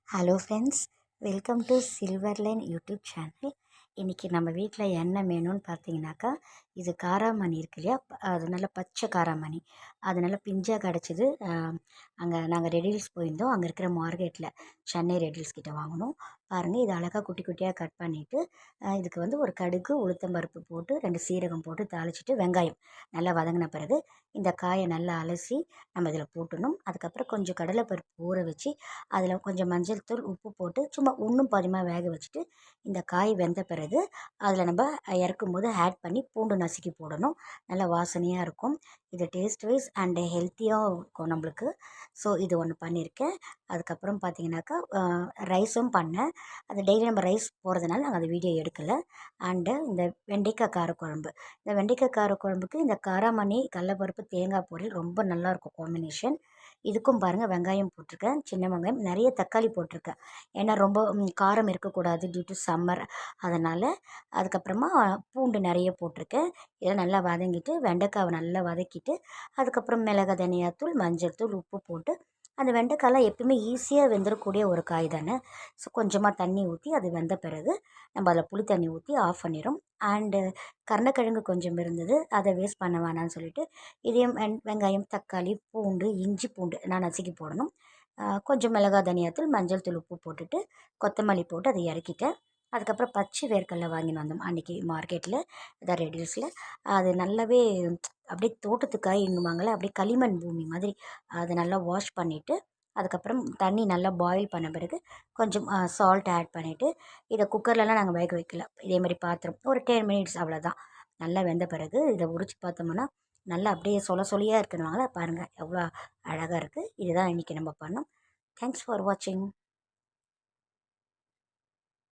Hello friends, welcome to silver line YouTube channel. இன்றைக்கி நம்ம வீட்டில் என்ன மெனுன்னு பார்த்தீங்கன்னாக்கா, இது காராமணி இருக்கு இல்லையா, அது நல்ல பச்சை காராமணி. அது நல்லா பிஞ்சாக கிடச்சிது. அங்கே நாங்கள் ரெடில்ஸ் போயிருந்தோம். அங்கே இருக்கிற மார்க்கெட்டில் சென்னை ரெடில்ஸ் கிட்ட வாங்கினோம். பாருங்கள், இது அழகாக குட்டி குட்டியாக கட் பண்ணிவிட்டு இதுக்கு வந்து ஒரு கடுகு உளுத்தம்பருப்பு போட்டு 2 சீரகம் போட்டு தாளிச்சிட்டு வெங்காயம் நல்லா வதங்கின பிறகு இந்த காயை நல்லா அலசி நம்ம இதில் போட்டணும். அதுக்கப்புறம் கொஞ்சம் கடலைப்பருப்பு ஊற வச்சு அதில் கொஞ்சம் மஞ்சள் தூள் உப்பு போட்டு சும்மா ஒன்றும் பாதியமாக வேக வச்சுட்டு இந்த காய் வெந்த பிறகு அதில் நம்ம இறக்கும்போது ஆட் பண்ணி பூண்டு நசுக்கி போடணும். நல்லா வாசனையாக இருக்கும். இது டேஸ்ட் வைஸ் அண்டு ஹெல்த்தியாக இருக்கும் நம்மளுக்கு. ஸோ இது ஒன்று பண்ணியிருக்கேன். அதுக்கப்புறம் பார்த்தீங்கன்னாக்கா ரைஸும் பண்ணேன். அது டெய்லி நம்ம ரைஸ் போகிறதுனால நாங்கள் அந்த வீடியோ எடுக்கலை. அண்டு இந்த வெண்டைக்காய் காரக்குழம்பு. இந்த வெண்டைக்காய் காரக்குழம்புக்கு இந்த காராமணி கடலப்பருப்பு தேங்காய் பொரியல் ரொம்ப நல்லாயிருக்கும் காம்பினேஷன். இதுக்கும் பாருங்கள், வெங்காயம் போட்டிருக்கேன், சின்ன வெங்காயம், நிறைய தக்காளி போட்டிருக்கேன். ஏன்னா ரொம்ப காரம் இருக்கக்கூடாது டியூ டு சம்மர், அதனால். அதுக்கப்புறமா பூண்டு நிறைய போட்டிருக்கேன். இதெல்லாம் நல்லா வதங்கிட்டு வெண்டைக்காவை நல்லா வதக்கிட்டு அதுக்கப்புறம் மிளகு, தனியாத்தூள், மஞ்சள் தூள், உப்பு போட்டு அந்த வெண்டைக்காயெலாம் எப்பவுமே ஈஸியாக வெந்துடக்கூடிய ஒரு காய் தானே. ஸோ கொஞ்சமாக தண்ணி ஊற்றி அது வெந்த பிறகு நம்ம அதில் புளி தண்ணி ஊற்றி ஆஃப் பண்ணிடும். அண்டு கருணக்கிழங்கு கொஞ்சம் இருந்தது, அதை வேஸ்ட் பண்ண வேணாம்னு சொல்லிட்டு இதையும் வெங்காயம், தக்காளி, பூண்டு, இஞ்சி பூண்டு நான் நசுக்கி போடணும். கொஞ்சம் மிளகா, தனியாத்தூள், மஞ்சள் தூள், உப்பு போட்டுட்டு கொத்தமல்லி போட்டு அதை இறக்கிட்டேன். அதுக்கப்புறம் பச்சை வேர்க்கடலை வாங்கின்னு வந்தோம் அன்றைக்கி மார்க்கெட்டில், இதான் ரெடியூஸில். அது நல்லாவே அப்படியே தோட்டத்துக்காய் எங்குவாங்களே, அப்படியே களிமண் பூமி மாதிரி அதை நல்லா வாஷ் பண்ணிவிட்டு அதுக்கப்புறம் தண்ணி நல்லா பாயில் பண்ண பிறகு கொஞ்சம் சால்ட் ஆட் பண்ணிவிட்டு இதை குக்கர்லலாம் நாங்கள் வேக வைக்கல, இதே மாதிரி பாத்திரம் ஒரு 10 மினிட்ஸ் அவ்வளோதான். நல்லா வெந்த பிறகு இதை உரித்து பார்த்தோம்னா நல்லா அப்படியே சொலியாக இருக்குதுவாங்களா, பாருங்கள் எவ்வளோ அழகாக இருக்குது. இதுதான் இன்றைக்கி நம்ம பண்ணோம். தேங்க்ஸ் ஃபார் வாட்சிங்.